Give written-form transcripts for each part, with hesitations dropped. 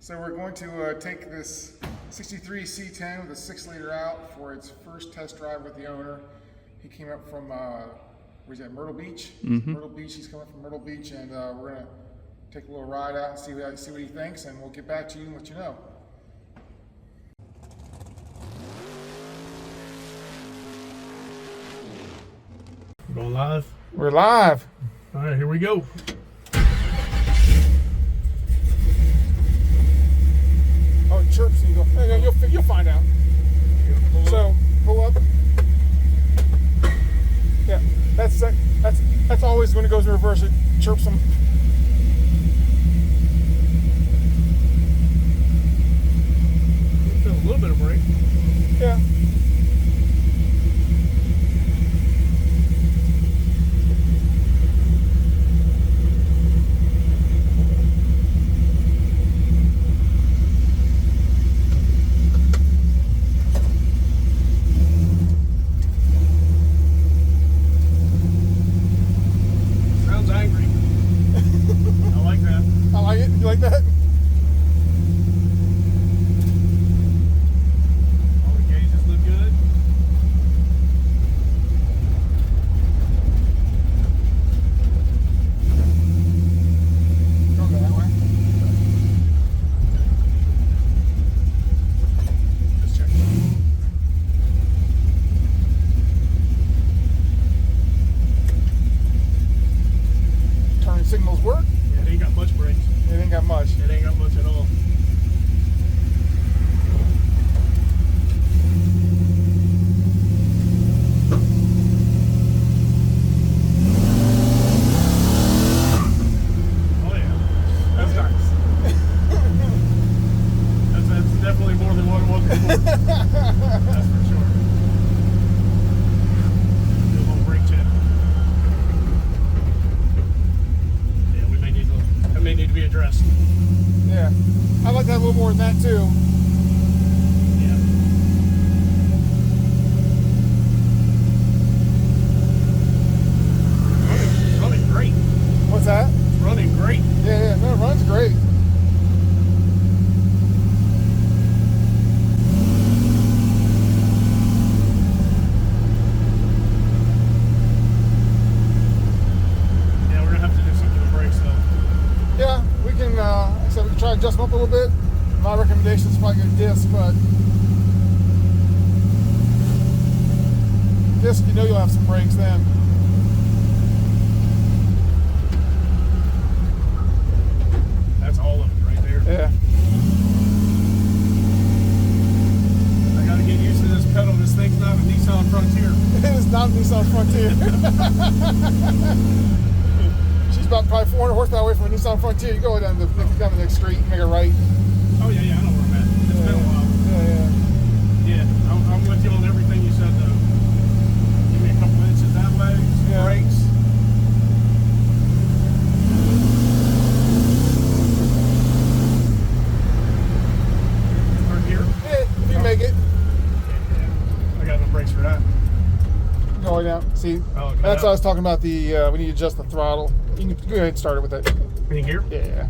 So we're going to take this 63 C10 with a 6-liter out for its first test drive with the owner. He came up from, where's that, Myrtle Beach? Myrtle Beach, he's coming from Myrtle Beach, and we're gonna take a little ride out and see what he thinks, and we'll get back to you and let you know. Going live? We're live. All right, here we go. Oh, it chirps and you go, hey, you'll find out. So, pull up. Yeah, that's always when it goes in reverse, it chirps them. Feel a little bit of brake. Yeah. Sounds angry. I like that. I like it. You like that? All the gauges look good. Go that way. Let's check. Turn signals work. Yeah, it ain't got much brakes. It ain't got much. It ain't got much at all. Oh yeah, that's nice. That's definitely more than what it was before. That's for sure. Do a little brake check. Yeah, that may need to be addressed. Yeah. I'd like to have a little more than that too. Yeah. It's running great. What's that? It's running great. Yeah, no, it runs great. Yeah, we're gonna have to do something to the brakes though. Yeah, we can, so we can try to adjust them up a little bit. My recommendation is probably go disc, but disc, you know you'll have some brakes then. That's all of it right there. Yeah. I gotta get used to this pedal. This thing's not a Nissan Frontier. It is not a Nissan Frontier. She's about probably 400 horsepower away from a Nissan Frontier. You go down the next street, make a right. Oh yeah, I know where I'm at. It's been a while. Yeah. Yeah, I'm with you on everything you said though. Give me a couple inches that way, some Yeah. brakes. Start here. Yeah, if you make it. Yeah. I got no brakes for that. Going down. See, Oh, okay. that's what I was talking about. We need to adjust the throttle. You can go ahead and start it with it. Any gear? Yeah.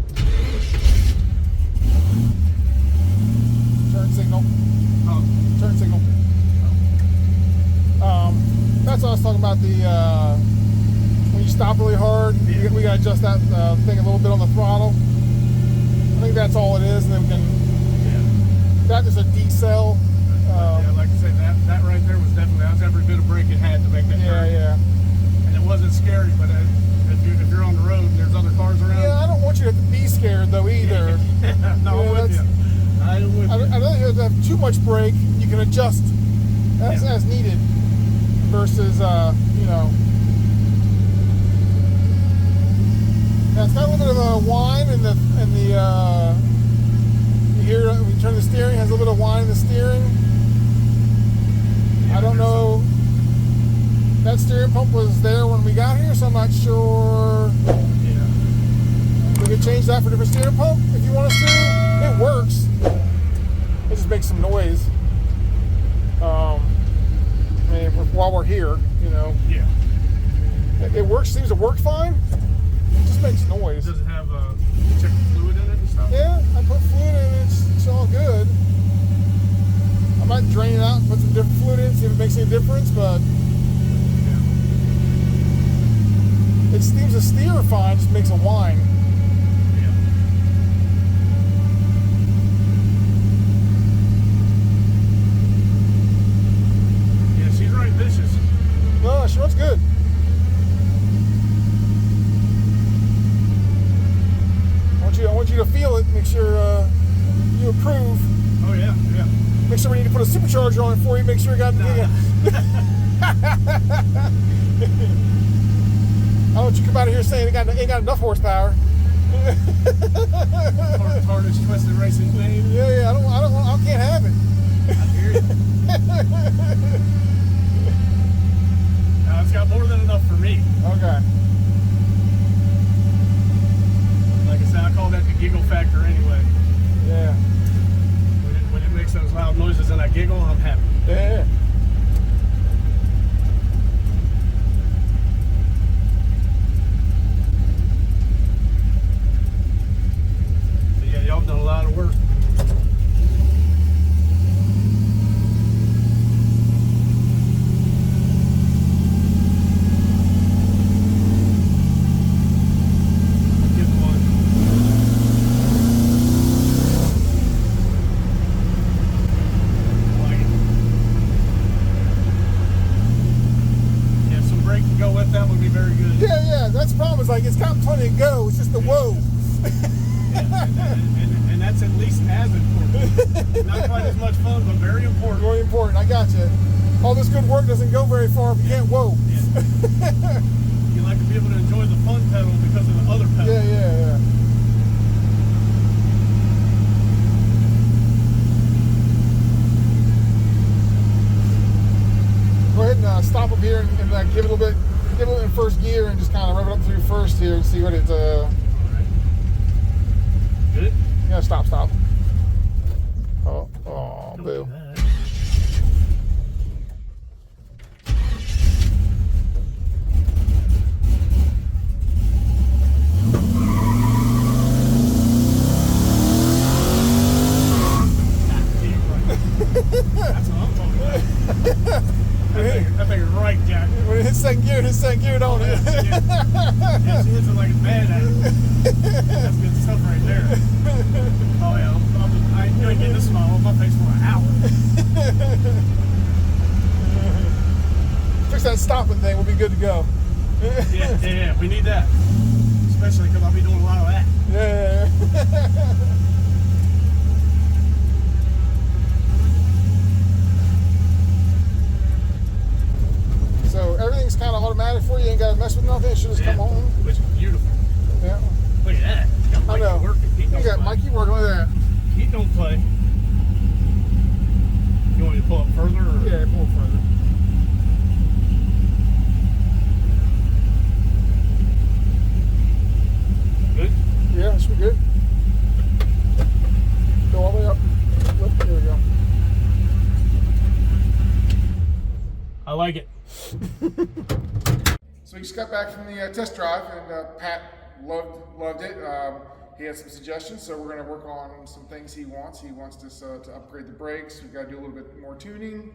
Turn signal. Oh. Turn signal. That's what I was talking about. When you stop really hard, Yeah. we gotta adjust that thing a little bit on the throttle. I think that's all it is, and then we can. Yeah. That is a decel. Yeah, like I said, that right there was definitely, that was every bit of brake it had to make that Yeah, turn. yeah. And it wasn't scary, but if you're on the road and there's other cars around. Yeah, I don't want you to have to be scared though either. Yeah, no, Yeah, I'm with you. I'm with I you. don't think you have to have too much brake. You can adjust as needed versus, you know. Now it's got a little bit of a whine in the you hear when you turn the steering, it has a little bit of whine in the steering. I don't know. That steering pump was there when we got here, so I'm not sure. Yeah. We could change that for a different steering pump if you want us to. It works. It just makes some noise. I mean, while we're here, you know. Yeah. It works. Seems to work fine. It just makes noise. Does it have check the fluid in it and stuff? Yeah, I put fluid in but it seems to steer fine, just makes a whine. Yeah. Yeah, she's right vicious. No, she runs good. I want you to feel it. Make sure you approve. Oh yeah, yeah. Make sure we need to put a supercharger on it for you. Make sure you got. I don't want you to come out of here saying it ain't got enough horsepower. Tarnished, twisted racing thing. Yeah. I can't have it. I hear you. No, it's got more than enough for me. Okay. Like I said, I call that the giggle factor anyway. Yeah. When it makes those loud noises and I giggle, I'm happy. Yeah. So yeah, y'all done a lot of work. That's the problem. Is like it's got plenty to go. It's just the whoa. And that's at least as important. Not quite as much fun, but very important. Very important. I got you. All this good work doesn't go very far if you can't whoa. Yeah. You like to be able to enjoy the fun pedal because of the other pedal. Yeah. Go ahead and stop up here and give it a little bit. Give it in first gear and just kind of rev it up through first here and see what it. Good. Yeah, stop. Oh, boo. That's what I'm talking about. That thing is right, Jack. When it hits second gear, don't it? Yeah, she hits it like it's bad at it. That's good stuff right there. Oh yeah, I enjoy getting this smile on my face for an hour. Fix that stopping thing, we'll be good to go. Yeah, we need that. Especially because I'll be doing a lot of that. Yeah. So everything's kind of automatic for you. You ain't got to mess with nothing. It should just come on. Which is beautiful. Yeah. Look at that. Got Mikey I know. working. He You don't got play. Mikey working with that. He don't play. You want me to pull up further? Or? Yeah, pull further. Good? Yeah, it should be good. Go all the way up. There we go. I like it. So we just got back from the test drive, and Pat loved it. He had some suggestions, so we're going to work on some things he wants. He wants us to upgrade the brakes. We've got to do a little bit more tuning,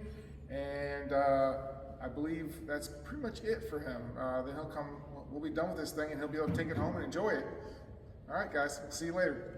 and I believe that's pretty much it for him. Then we'll be done with this thing, and he'll be able to take it home and enjoy it. All right, guys, we'll see you later.